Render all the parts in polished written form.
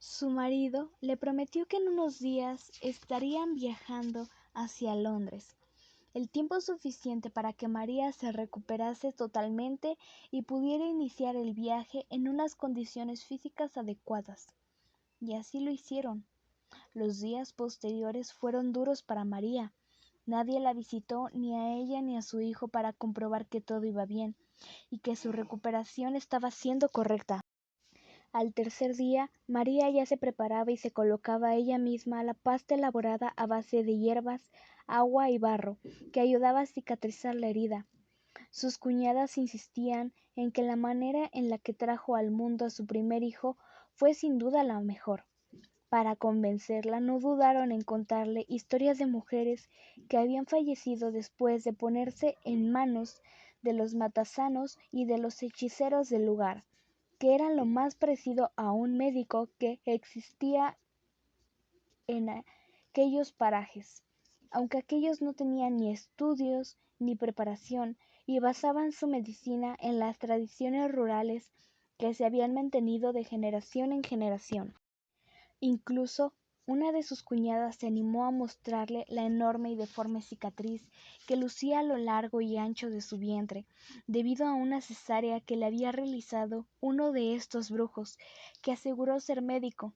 Su marido le prometió que en unos días estarían viajando hacia Londres, el tiempo suficiente para que María se recuperase totalmente y pudiera iniciar el viaje en unas condiciones físicas adecuadas. Y así lo hicieron. Los días posteriores fueron duros para María. Nadie la visitó, ni a ella ni a su hijo, para comprobar que todo iba bien y que su recuperación estaba siendo correcta. Al tercer día, María ya se preparaba y se colocaba ella misma la pasta elaborada a base de hierbas, agua y barro, que ayudaba a cicatrizar la herida. Sus cuñadas insistían en que la manera en la que trajo al mundo a su primer hijo fue sin duda la mejor. Para convencerla, no dudaron en contarle historias de mujeres que habían fallecido después de ponerse en manos de los matasanos y de los hechiceros del lugar, que eran lo más parecido a un médico que existía en aquellos parajes, aunque aquellos no tenían ni estudios ni preparación y basaban su medicina en las tradiciones rurales que se habían mantenido de generación en generación. Incluso una de sus cuñadas se animó a mostrarle la enorme y deforme cicatriz que lucía a lo largo y ancho de su vientre, debido a una cesárea que le había realizado uno de estos brujos, que aseguró ser médico.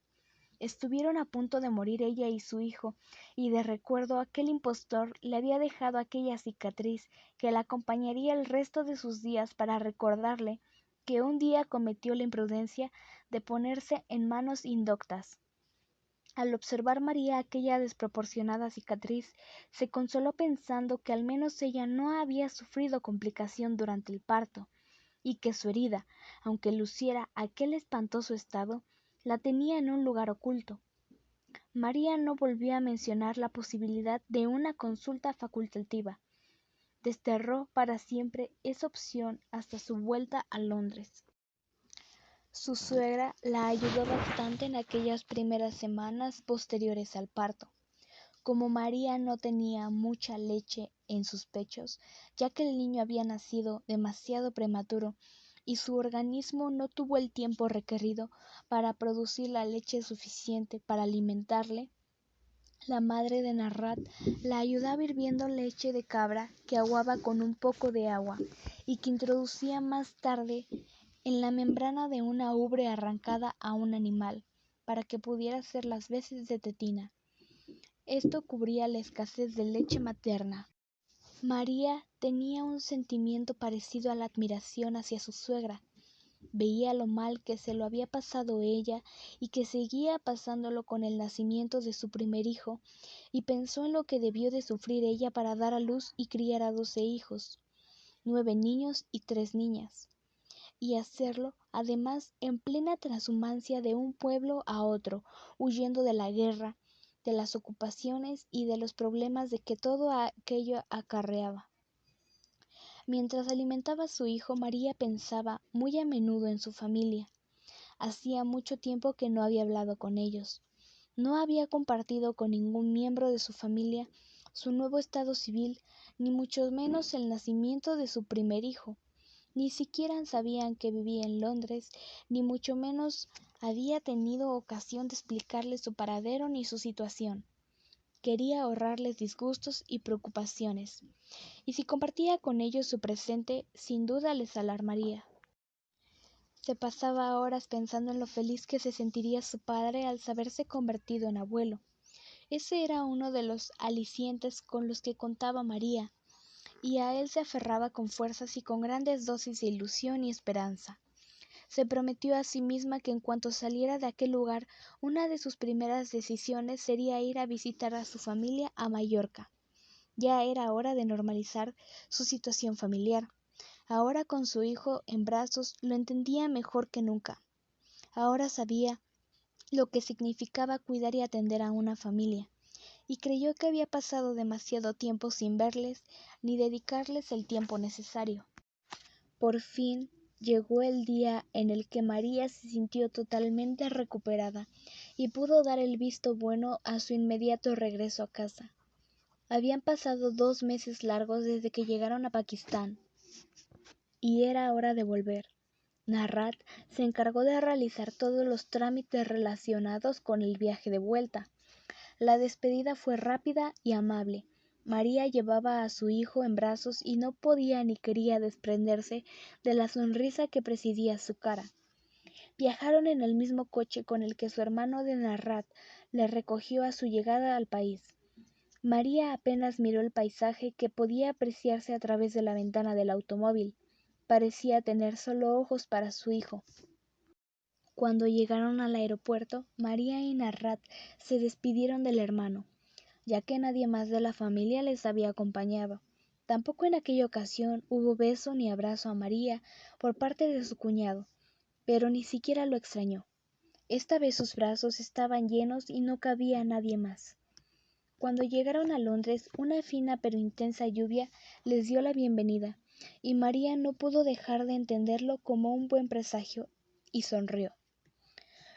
Estuvieron a punto de morir ella y su hijo, y de recuerdo aquel impostor le había dejado aquella cicatriz que la acompañaría el resto de sus días para recordarle que un día cometió la imprudencia de ponerse en manos indoctas. Al observar María aquella desproporcionada cicatriz, se consoló pensando que al menos ella no había sufrido complicación durante el parto, y que su herida, aunque luciera aquel espantoso estado, la tenía en un lugar oculto. María no volvió a mencionar la posibilidad de una consulta facultativa. Desterró para siempre esa opción hasta su vuelta a Londres. Su suegra la ayudó bastante en aquellas primeras semanas posteriores al parto. Como María no tenía mucha leche en sus pechos, ya que el niño había nacido demasiado prematuro y su organismo no tuvo el tiempo requerido para producir la leche suficiente para alimentarle, la madre de Narrat la ayudaba hirviendo leche de cabra que aguaba con un poco de agua y que introducía más tarde en la membrana de una ubre arrancada a un animal, para que pudiera hacer las veces de tetina. Esto cubría la escasez de leche materna. María tenía un sentimiento parecido a la admiración hacia su suegra. Veía lo mal que se lo había pasado ella y que seguía pasándolo con el nacimiento de su primer hijo, y pensó en lo que debió de sufrir ella para dar a luz y criar a 12 hijos, 9 niños y 3 niñas, y hacerlo además en plena transhumancia de un pueblo a otro, huyendo de la guerra, de las ocupaciones y de los problemas de que todo aquello acarreaba. Mientras alimentaba a su hijo, María pensaba muy a menudo en su familia. Hacía mucho tiempo que no había hablado con ellos. No había compartido con ningún miembro de su familia su nuevo estado civil, ni mucho menos el nacimiento de su primer hijo. Ni siquiera sabían que vivía en Londres, ni mucho menos había tenido ocasión de explicarles su paradero ni su situación. Quería ahorrarles disgustos y preocupaciones, y si compartía con ellos su presente, sin duda les alarmaría. Se pasaba horas pensando en lo feliz que se sentiría su padre al saberse convertido en abuelo. Ese era uno de los alicientes con los que contaba María, y a él se aferraba con fuerzas y con grandes dosis de ilusión y esperanza. Se prometió a sí misma que en cuanto saliera de aquel lugar, una de sus primeras decisiones sería ir a visitar a su familia a Mallorca. Ya era hora de normalizar su situación familiar. Ahora con su hijo en brazos lo entendía mejor que nunca. Ahora sabía lo que significaba cuidar y atender a una familia, y creyó que había pasado demasiado tiempo sin verles ni dedicarles el tiempo necesario. Por fin llegó el día en el que María se sintió totalmente recuperada y pudo dar el visto bueno a su inmediato regreso a casa. Habían pasado 2 meses largos desde que llegaron a Pakistán, y era hora de volver. Narrat se encargó de realizar todos los trámites relacionados con el viaje de vuelta. La despedida fue rápida y amable. María llevaba a su hijo en brazos y no podía ni quería desprenderse de la sonrisa que presidía su cara. Viajaron en el mismo coche con el que su hermano de Narrat le recogió a su llegada al país. María apenas miró el paisaje que podía apreciarse a través de la ventana del automóvil. Parecía tener solo ojos para su hijo. Cuando llegaron al aeropuerto, María y Narrat se despidieron del hermano, ya que nadie más de la familia les había acompañado. Tampoco en aquella ocasión hubo beso ni abrazo a María por parte de su cuñado, pero ni siquiera lo extrañó. Esta vez sus brazos estaban llenos y no cabía nadie más. Cuando llegaron a Londres, una fina pero intensa lluvia les dio la bienvenida, y María no pudo dejar de entenderlo como un buen presagio, y sonrió.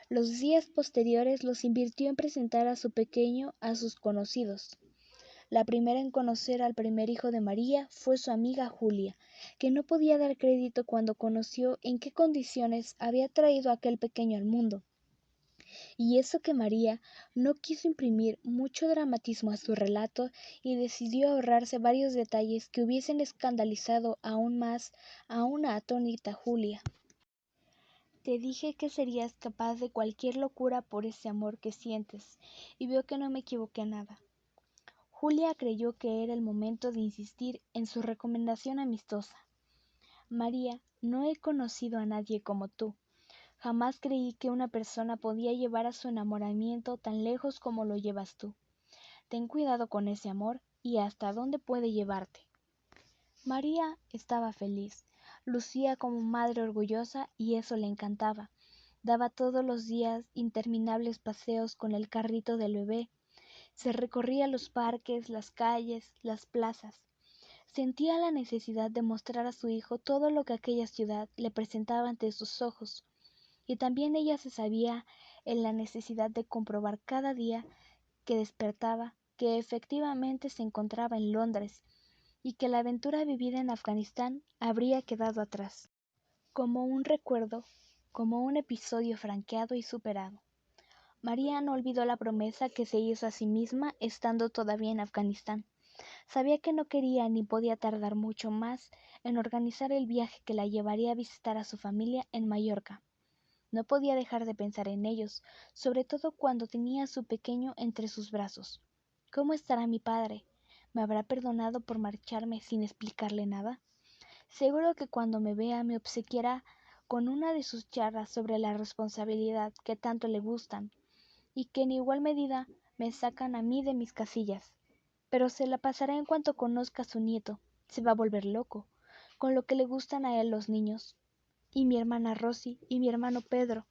Los días posteriores los invirtió en presentar a su pequeño a sus conocidos. La primera en conocer al primer hijo de María fue su amiga Julia, que no podía dar crédito cuando conoció en qué condiciones había traído aquel pequeño al mundo. Y eso que María no quiso imprimir mucho dramatismo a su relato y decidió ahorrarse varios detalles que hubiesen escandalizado aún más a una atónita Julia. Te dije que serías capaz de cualquier locura por ese amor que sientes, y veo que no me equivoqué nada. Julia creyó que era el momento de insistir en su recomendación amistosa. María, no he conocido a nadie como tú. Jamás creí que una persona podía llevar a su enamoramiento tan lejos como lo llevas tú. Ten cuidado con ese amor y hasta dónde puede llevarte. María estaba feliz, lucía como madre orgullosa y eso le encantaba. Daba todos los días interminables paseos con el carrito del bebé. Se recorría los parques, las calles, las plazas. Sentía la necesidad de mostrar a su hijo todo lo que aquella ciudad le presentaba ante sus ojos. Y también ella se sabía en la necesidad de comprobar cada día que despertaba que efectivamente se encontraba en Londres y que la aventura vivida en Afganistán habría quedado atrás, como un recuerdo, como un episodio franqueado y superado. María no olvidó la promesa que se hizo a sí misma estando todavía en Afganistán. Sabía que no quería ni podía tardar mucho más en organizar el viaje que la llevaría a visitar a su familia en Mallorca. No podía dejar de pensar en ellos, sobre todo cuando tenía a su pequeño entre sus brazos. ¿Cómo estará mi padre? ¿Me habrá perdonado por marcharme sin explicarle nada? Seguro que cuando me vea me obsequiará con una de sus charlas sobre la responsabilidad que tanto le gustan, y que en igual medida me sacan a mí de mis casillas. Pero se la pasará en cuanto conozca a su nieto. Se va a volver loco, con lo que le gustan a él los niños. Y mi hermana Rosy y mi hermano Pedro.